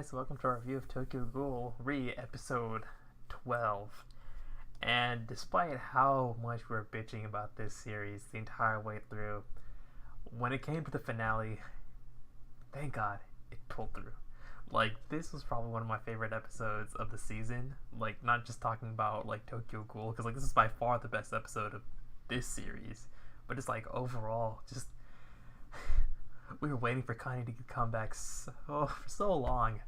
guys, welcome to our review of Tokyo Ghoul episode 12. And despite how much we were bitching about this series the entire way through, when it came to the finale, thank God it pulled through. Like, this was probably one of my favorite episodes of the season. Like, not just talking about, like, Tokyo Ghoul, because, like, this is by far the best episode of this series. But it's, like, overall, just... we were waiting for Connie to come back for so long.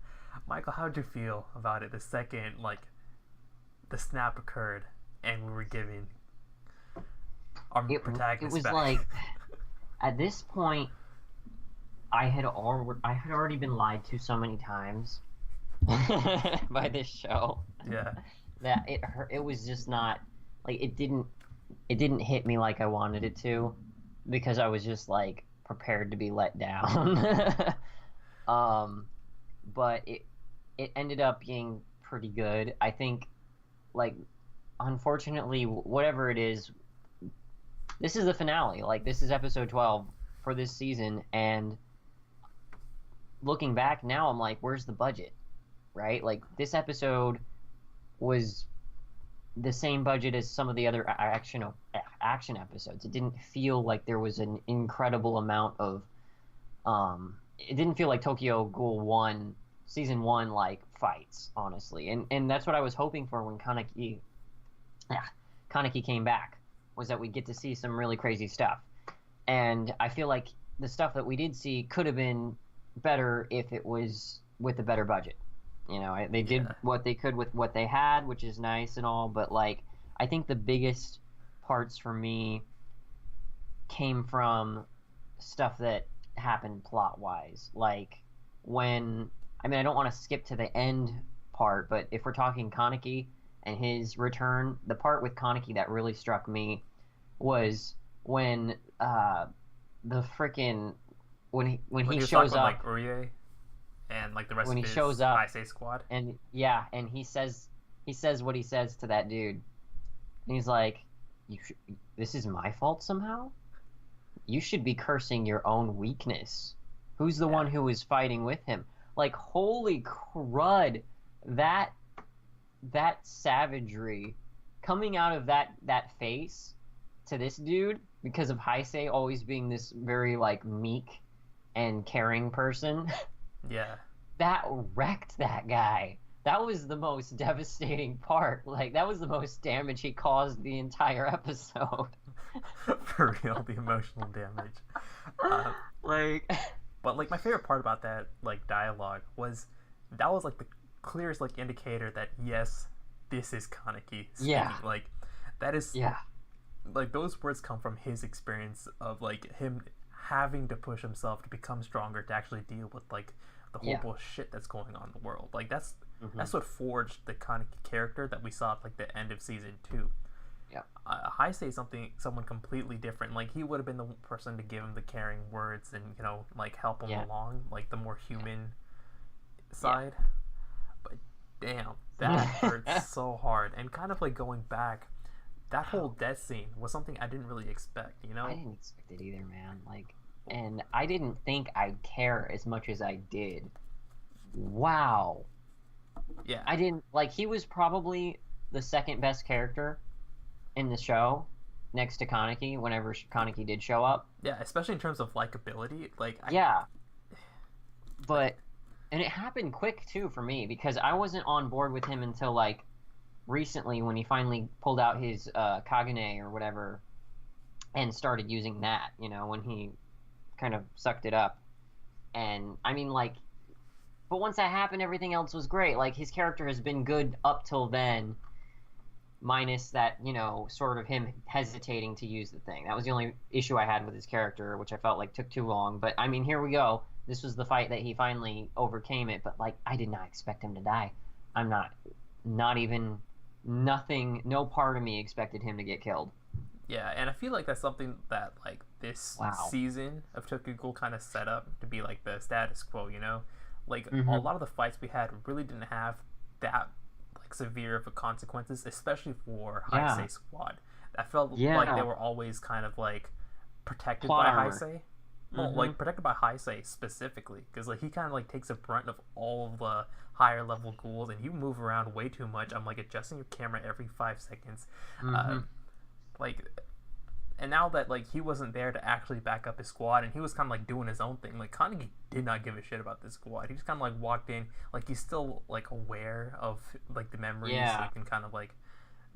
Michael, how'd you feel about it the second, like, the snap occurred and we were giving our protagonist It was back? like, at this point, I had already been lied to so many times by this show. Yeah. That it was just not, like, it didn't hit me like I wanted it to, because I was just, like, prepared to be let down. But it ended up being pretty good. I think, like, unfortunately, whatever it is, this is the finale. Like, this is episode 12 for this season, and looking back now, I'm like, where's the budget? Right? Like, this episode was the same budget as some of the other action episodes. It didn't feel like there was an incredible amount of it didn't feel like Tokyo Ghoul 1 season 1 like fights, honestly. And that's what I was hoping for when Kaneki came back, was that we'd get to see some really crazy stuff. And I feel like the stuff that we did see could have been better if it was with a better budget. You know, they did what they could with what they had, which is nice and all, but, like, I think the biggest parts for me came from stuff that happened plot-wise. Like, when... I mean, I don't want to skip to the end part, but if we're talking Kaneki and his return, the part with Kaneki that really struck me was when the frickin'... When he shows up... like, Urie and, like, the rest when of he his shows up, Heisei squad. And and he says what he says to that dude. And he's like, this is my fault somehow? You should be cursing your own weakness. Who's the one who was fighting with him? Like, holy crud, that savagery coming out of that face to this dude, because of Heisei always being this very, like, meek and caring person. Yeah. That wrecked that guy. That was the most devastating part. Like, that was the most damage he caused the entire episode. For real, the emotional damage. But, like, my favorite part about that, like, dialogue was that was, like, the clearest, like, indicator that, yes, this is Kaneki speaking. Yeah. Like, that is... Yeah. Like, those words come from his experience of, like, him having to push himself to become stronger to actually deal with, like, the horrible shit that's going on in the world. Like, that's what forged the Kaneki character that we saw at, like, the end of season 2. Yeah. Heisei someone completely different. Like, he would have been the person to give him the caring words and, you know, like, help him along, like, the more human side. But damn, that hurts so hard. And kind of, like, going back, that whole death scene was something I didn't really expect, you know? I didn't expect it either, man. Like, and I didn't think I'd care as much as I did. Wow. Yeah. I didn't... Like, he was probably the second best character in the show, next to Kaneki, whenever Kaneki did show up. Yeah, especially in terms of likability. Like, But... And it happened quick, too, for me, because I wasn't on board with him until, like, recently, when he finally pulled out his Kagane or whatever and started using that, you know, when he kind of sucked it up. And, I mean, like... But once that happened, everything else was great. Like, his character has been good up till then, minus that, you know, sort of him hesitating to use the thing. That was the only issue I had with his character, which I felt like took too long. But, I mean, here we go. This was the fight that he finally overcame it. But, like, I did not expect him to die. I'm not even... Nothing, no part of me expected him to get killed. Yeah, and I feel like that's something that, like, this season of Tokyo Ghoul kind of set up to be, like, the status quo, you know? Like, a lot of the fights we had really didn't have that, like, severe of a consequences, especially for Heisei squad. I felt like they were always kind of, like, protected by Heisei. well, like protected by Heisei specifically, because like he kind of like takes a brunt of all of the higher level ghouls, and you move around way too much. I'm like adjusting your camera every 5 seconds, like. And now that like he wasn't there to actually back up his squad, and he was kind of like doing his own thing, like Kaneki did not give a shit about this squad. He just kind of like walked in, like he's still like aware of like the memories, so he can kind of like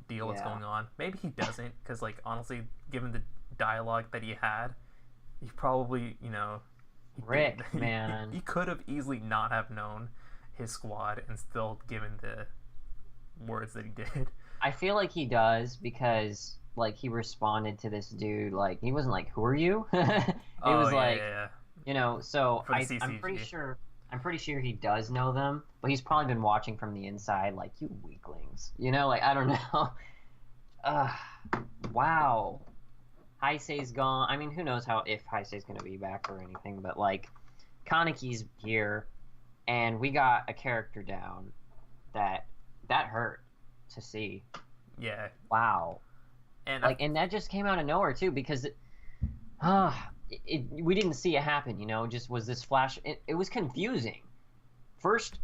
deal what's going on. Maybe he doesn't, because like honestly, given the dialogue that he had, he probably Rick, man, he could have easily not have known his squad and still given the words that he did. I feel like he does because like he responded to this dude like he wasn't like, who are you? He was like, so I'm pretty sure he does know them, but he's probably been watching from the inside like, you weaklings, like I don't know. Wow. Heisei's gone. I mean, who knows if Heisei's gonna be back or anything, but like Kaneki's here and we got a character down that hurt to see. Yeah. Wow. And like, and that just came out of nowhere too, because we didn't see it happen. Just was this flash. It was confusing. First,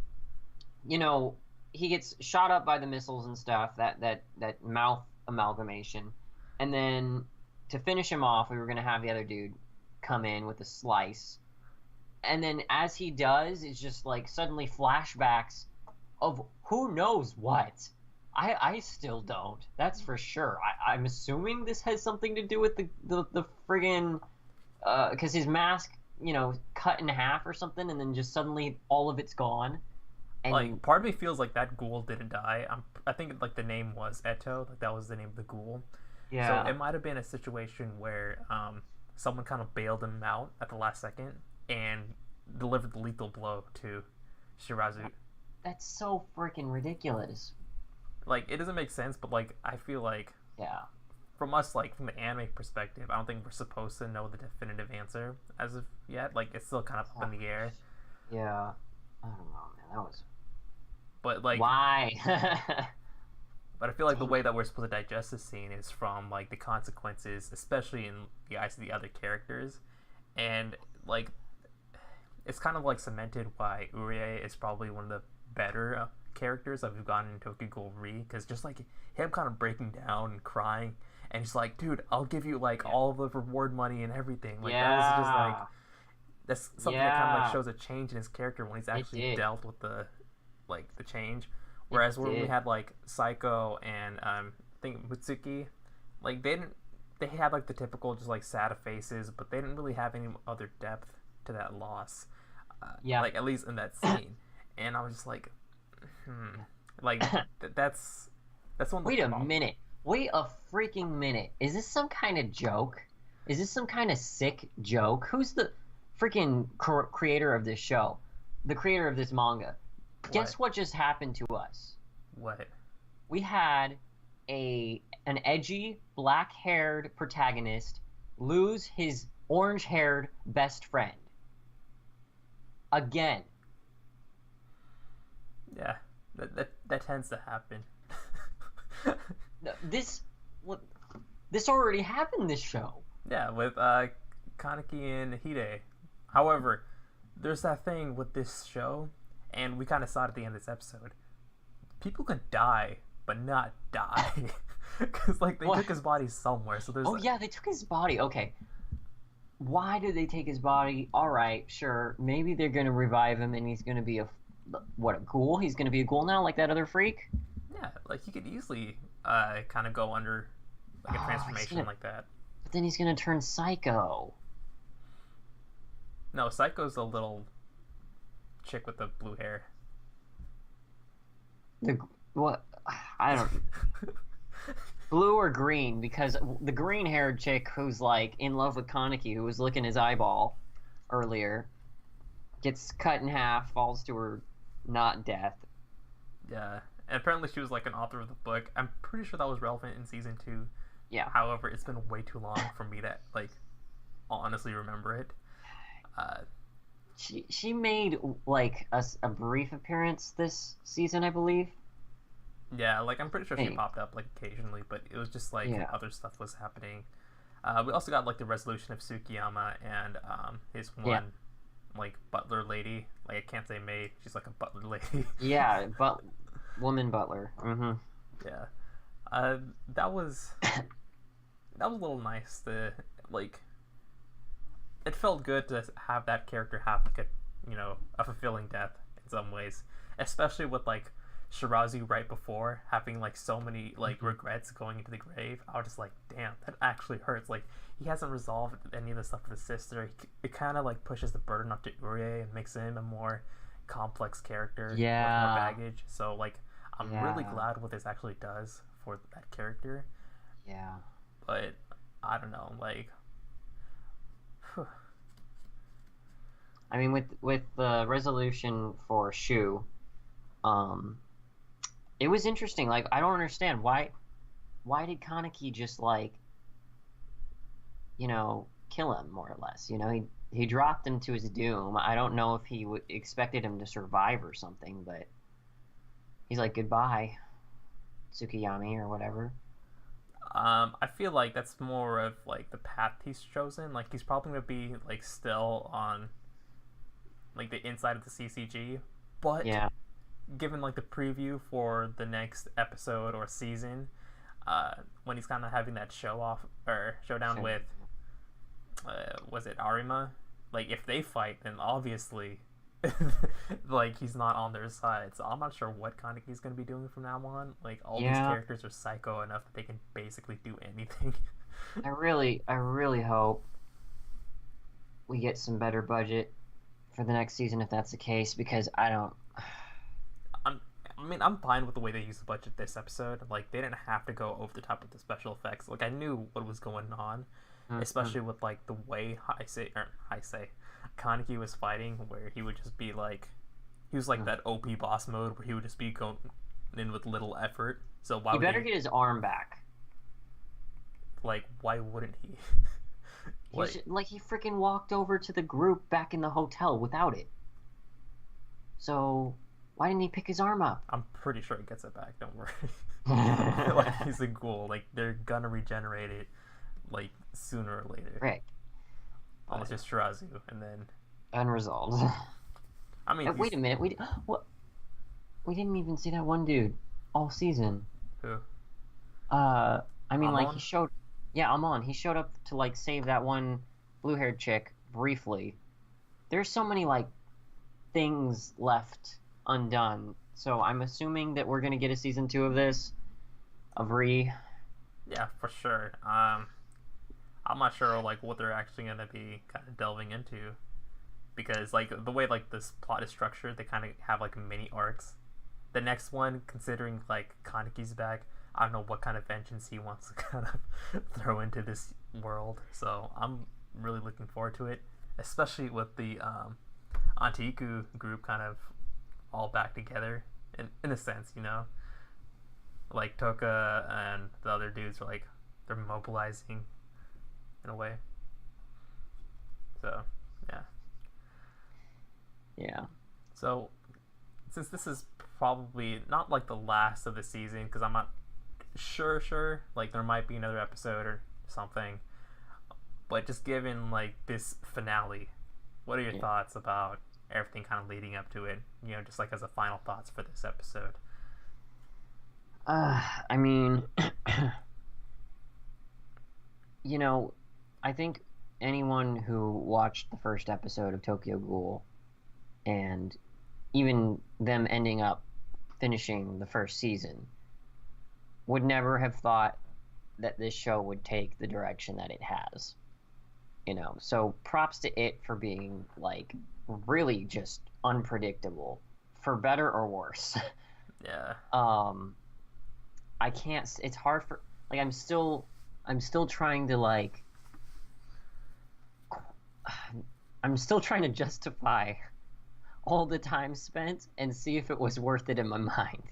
he gets shot up by the missiles and stuff. That mouth amalgamation, and then to finish him off, we were gonna have the other dude come in with a slice, and then as he does, it's just like suddenly flashbacks of who knows what. I still don't. That's for sure. I'm assuming this has something to do with the friggin' because his mask, cut in half or something, and then just suddenly all of it's gone. And like part of me feels like that ghoul didn't die. I think like the name was Eto, like that was the name of the ghoul. Yeah. So it might have been a situation where someone kind of bailed him out at the last second and delivered the lethal blow to Shirazu. That's so freaking ridiculous. Like, it doesn't make sense, but like I feel like from us, like from the anime perspective, I don't think we're supposed to know the definitive answer as of yet. Like, it's still kind of up in the air. Yeah, I don't know, man. That was. But like, why? But I feel like the way that we're supposed to digest this scene is from like the consequences, especially in the eyes of the other characters, and like it's kind of like cemented why Urie is probably one of the better characters that we've gotten in Tokyo Ghoul Re, because just like him kind of breaking down and crying, and he's like, dude, I'll give you like all the reward money and everything. Like that was just like that's something that kind of like shows a change in his character when he's actually dealt with the change. Whereas when we had like Psycho and I think Mutsuki, like they had like the typical just like sad faces, but they didn't really have any other depth to that loss. Like at least in that scene. And I was just like, like that's one. Wait a minute. Wait a freaking minute. Is this some kind of joke? Is this some kind of sick joke? Who's the freaking creator of this show? The creator of this manga? Guess what just happened to us? What? We had an edgy black-haired protagonist lose his orange-haired best friend. Again. Yeah, that tends to happen. This already happened. This show. Yeah, with Kaneki and Hide. However, there's that thing with this show, and we kind of saw it at the end of this episode. People can die, but not die, because like they took his body somewhere. So there's. Oh yeah, they took his body. Okay. Why did they take his body? All right, sure. Maybe they're gonna revive him, and he's gonna be a ghoul? He's gonna be a ghoul now, like that other freak? Yeah, like he could easily kind of go under like a transformation like that. But then he's gonna turn psycho. No, Psycho's a little chick with the blue hair. What? I don't. Blue or green? Because the green-haired chick who's like in love with Kaneki, who was licking his eyeball earlier, gets cut in half, falls to her not death. Yeah, and apparently she was like an author of the book. I'm pretty sure that was relevant in season 2. Yeah. However, it's been way too long for me to like honestly remember it. She made like a brief appearance this season, I believe. Yeah, like I'm pretty sure she popped up like occasionally, but it was just like other stuff was happening. We also got like the resolution of Tsukiyama and his Yeah. one like butler lady. Like I can't say maid. She's like a butler lady. Yeah, but woman butler. Mm-hmm. Yeah. That was a little nice. To like, it felt good to have that character have like a fulfilling death in some ways, especially with like Shirazu right before having like so many like regrets going into the grave. I was just like, damn, that actually hurts. Like he hasn't resolved any of the stuff with his sister. It kind of like pushes the burden onto Urie and makes him a more complex character with more Yeah. baggage. So like, I'm really Yeah. glad what this actually does for that character. Yeah. But I don't know, like, I mean, with the resolution for Shu, um, it was interesting. Like, I don't understand why did Kaneki just like kill him more or less? He dropped him to his doom. I don't know if he expected him to survive or something, but he's like goodbye, Tsukiyami or whatever. I feel like that's more of like the path he's chosen. Like he's probably gonna be like still on like the inside of the CCG, but Yeah. given like the preview for the next episode or season, when he's kind of having that show off or showdown Sure. with, was it Arima? Like if they fight, then obviously, like he's not on their side. So I'm not sure what Kaneki's gonna be doing from now on. Like all these Yeah. characters are psycho enough that they can basically do anything. I really hope we get some better budget for the next season if that's the case, because I don't. I'm, I mean, I'm fine with the way they used the budget this episode. Like, they didn't have to go over the top with the special effects. Like, I knew what was going on, Mhm. especially with like the way Kaneki was fighting, where he would just be like, he was like that OP boss mode where he would just be going in with little effort. So why He would better they? get his arm back. Like, why wouldn't he? like, Like he freaking walked over to the group back in the hotel without it. So why didn't he pick his arm up? I'm pretty sure he gets it back. Don't worry. Like he's a ghoul. Like they're gonna regenerate it, like sooner or later. Rick, Unless it's Shirazu, and then unresolved. I mean, Wait a minute. What? We didn't even see that one dude all season. who? I mean, like he Amon? showed. Yeah, Amon. He showed up to like save that one blue-haired chick briefly. There's so many like things left undone. So I'm assuming that we're gonna get a season 2 of this, of Re. Yeah, for sure. I'm not sure like what they're actually gonna be kind of delving into, because like the way like this plot is structured, they kind of have like mini arcs. The next one, considering like Kaneki's back, I don't know what kind of vengeance he wants to kind of throw into this world. So I'm really looking forward to it, especially with the Antiku group kind of all back together in a sense, like Toka and the other dudes are like they're mobilizing in a way. So yeah. Yeah. So since this is probably not like the last of the season, because I'm not sure like there might be another episode or something, but just given like this finale, what are your Yeah. thoughts about everything kind of leading up to it, just like as a final thoughts for this episode? I mean, I think anyone who watched the first episode of Tokyo Ghoul and even them ending up finishing the first season would never have thought that this show would take the direction that it has. So props to it for being like really just unpredictable, for better or worse. Yeah. I can't. It's hard for like I'm still trying to like I'm still trying to justify all the time spent and see if it was worth it in my mind.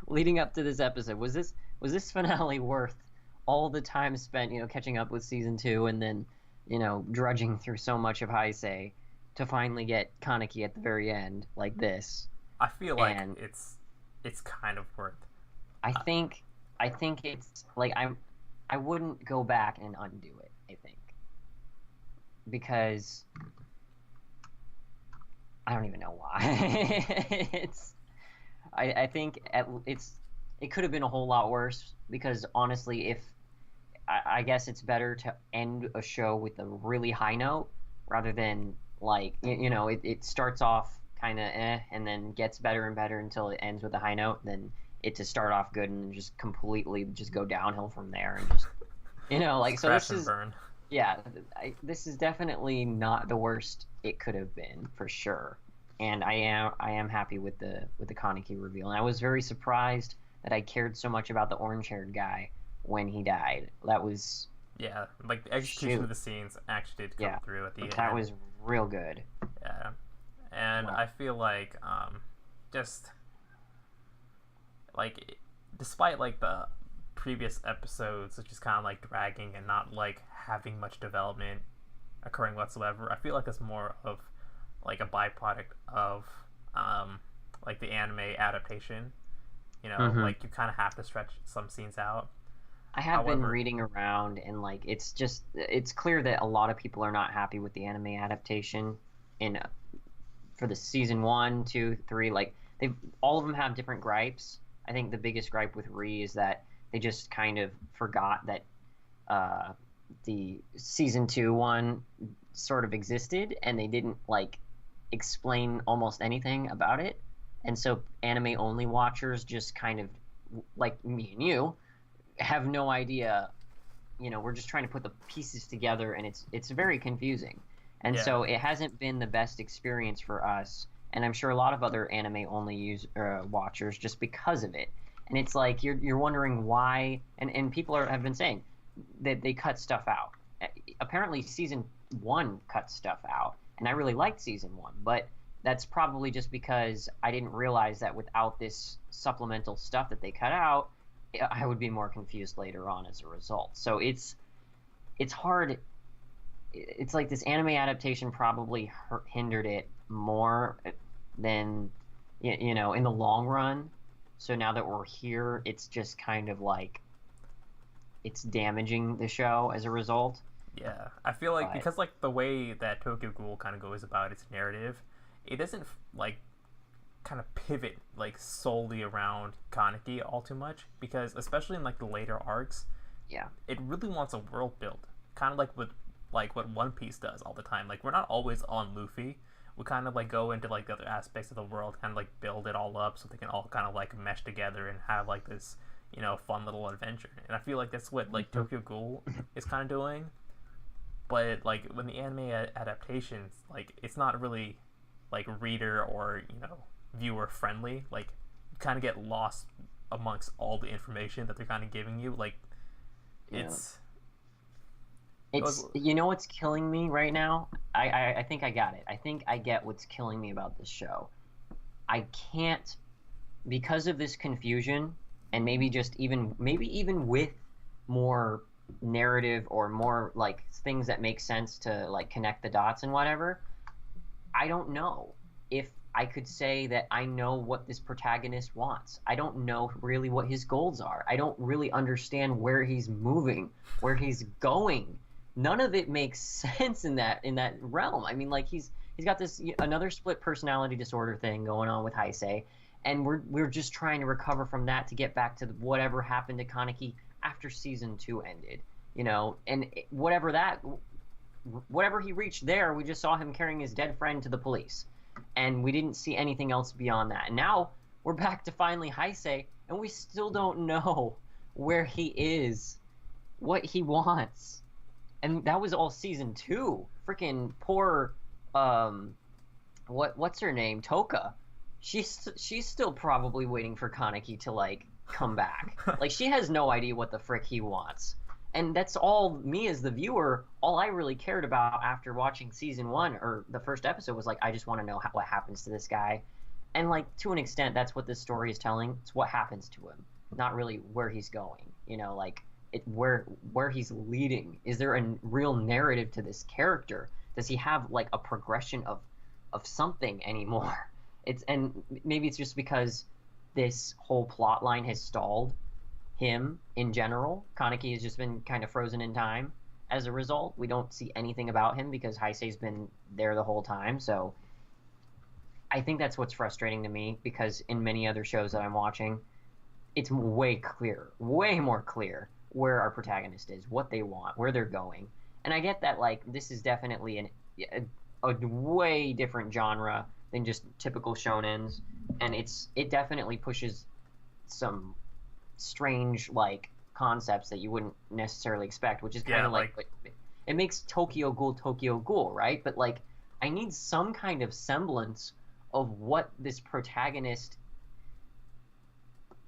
Leading up to this episode, was this finale worth all the time spent? Catching up with season 2 and then drudging through so much of Heisei to finally get Kaneki at the very end like this. I feel like And it's kind of worth. I think it's like I wouldn't go back and undo it, I think. Because I don't even know why. it's I think it could have been a whole lot worse because honestly, if I guess it's better to end a show with a really high note rather than like it starts off kind of and then gets better and better until it ends with a high note, then it to start off good and just completely just go downhill from there and just like so Crash this and is burn. yeah, this is definitely not the worst it could have been for sure. And I am happy with the Kaneki reveal. And I was very surprised that I cared so much about the orange-haired guy when he died. That was Yeah, like the execution of shoot. the scenes actually did come Yeah, through at the that end. was real good. Yeah, and Well, I feel like just like despite like the previous episodes, which is kind of like dragging and not like having much development occurring whatsoever, I feel like it's more of like a byproduct of um, like the anime adaptation. hmm Like you kind of have to stretch some scenes out. I have been However, reading around and like it's clear that a lot of people are not happy with the anime adaptation in for the season one, two, three. Like they all of them have different gripes. I think the biggest gripe with Re is that they just kind of forgot that uh, the season two one sort of existed, and they didn't like explain almost anything about it. And so anime only watchers just kind of like me and you have no idea. We're just trying to put the pieces together, and it's very confusing. And yeah, so it hasn't been the best experience for us, and I'm sure a lot of other anime only use watchers just because of it. And it's like you're wondering why, and people have been saying that they cut stuff out. Apparently, season one cut stuff out, and I really liked season one, but that's probably just because I didn't realize that without this supplemental stuff that they cut out, I would be more confused later on as a result. So it's hard. It's like this anime adaptation probably hindered it more than in the long run. So now that we're here, it's just kind of like it's damaging the show as a result. yeah. I feel like But because like the way that Tokyo Ghoul kind of goes about its narrative, it doesn't like kind of pivot like solely around Kaneki all too much because especially in like the later arcs, yeah, it really wants a world build, kind of like what One Piece does all the time. Like we're not always on Luffy. We kind of like go into like the other aspects of the world, kind of like build it all up so they can all kind of like mesh together and have like this fun little adventure. And I feel like that's what like hmm Tokyo Ghoul is kind of doing. But like when the anime adaptations, like it's not really like reader or viewer friendly. Like you kind of get lost amongst all the information that they're kind of giving you. Like yeah. it's it was It's what's killing me right now. I think I got it. I think I get what's killing me about this show. I can't because of this confusion and maybe even with more narrative or more like things that make sense to like connect the dots and whatever. I don't know if I could say that I know what this protagonist wants. I don't know really what his goals are. I don't really understand where he's moving, where he's going. None of it makes sense in that realm. I mean, like he's got this another split personality disorder thing going on with Heisei, and we're just trying to recover from that to get back to whatever happened to Kaneki after season 2 ended. And whatever he reached there, we just saw him carrying his dead friend to the police, and we didn't see anything else beyond that. And now we're back to finally Heisei, and we still don't know where he is, what he wants, and that was all season 2. Freaking poor, um, what's her name, Toka. She's still probably waiting for Kaneki to like come back. Like she has no idea what the frick he wants. And that's all me as the viewer, all I really cared about after watching season 1 or the first episode was like I just want to know what happens to this guy. And like to an extent that's what this story is telling. It's what happens to him, not really where he's going. Like where he's leading. Is there a real narrative to this character? Does he have like a progression of something anymore? And maybe it's just because this whole plot line has stalled him in general. Kaneki has just been kind of frozen in time. As a result, we don't see anything about him because Heisei's been there the whole time. So I think that's what's frustrating to me, because in many other shows that I'm watching, it's way clearer, way more clear where our protagonist is, what they want, where they're going. And I get that, like, this is definitely a way different genre than just typical shonens, and it definitely pushes some strange, like, concepts that you wouldn't necessarily expect, which is kind of it makes Tokyo Ghoul, right? But, like, I need some kind of semblance of what this protagonist,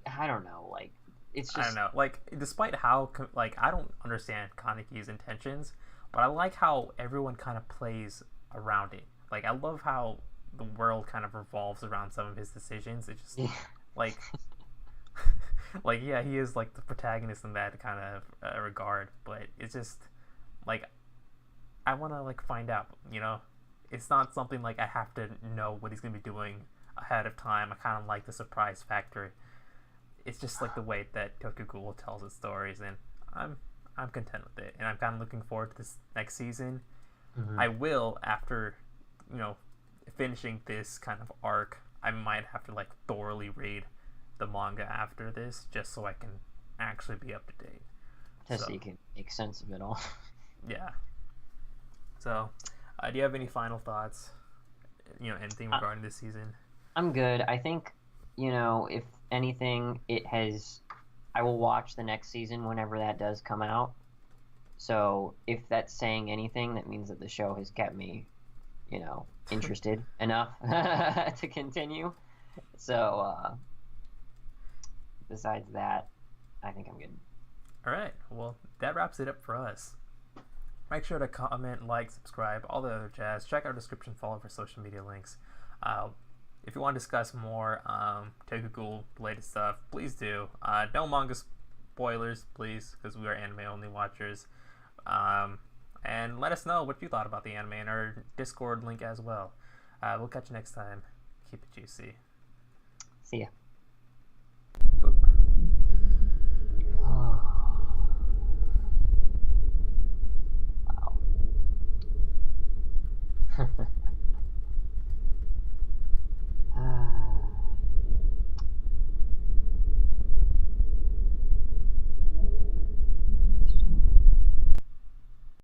I don't know, like, it's just, I don't know. Like, despite how, like, I don't understand Kaneki's intentions, but I like how everyone kind of plays around it. Like, I love how the world kind of revolves around some of his decisions. It's just, like, like, yeah, he is, like, the protagonist in that kind of regard, but it's just, like, I want to, like, find out, you know? It's not something, like, I have to know what he's going to be doing ahead of time. I kind of like the surprise factor. It's just, like, the way that Tokyo Ghoul tells its stories, and I'm content with it, and I'm kind of looking forward to this next season. Mhm. I will, after, you know, finishing this kind of arc, I might have to, like, thoroughly read the manga after this, just so I can actually be up to date. just so you can make sense of it all. Yeah. So, do you have any final thoughts? You know, anything regarding this season? I'm good. I think, if anything, I will watch the next season whenever that does come out. So if that's saying anything, that means that the show has kept me, interested enough to continue. So, besides that, I think I'm good. All right. Well, that wraps it up for us. Make sure to comment, like, subscribe, all the other jazz. Check our description, follow for social media links. If you want to discuss more Tokyo Ghoul related stuff, please do. No manga spoilers, please, because we are anime only watchers. And let us know what you thought about the anime in our Discord link as well. We'll catch you next time. Keep it juicy. See ya.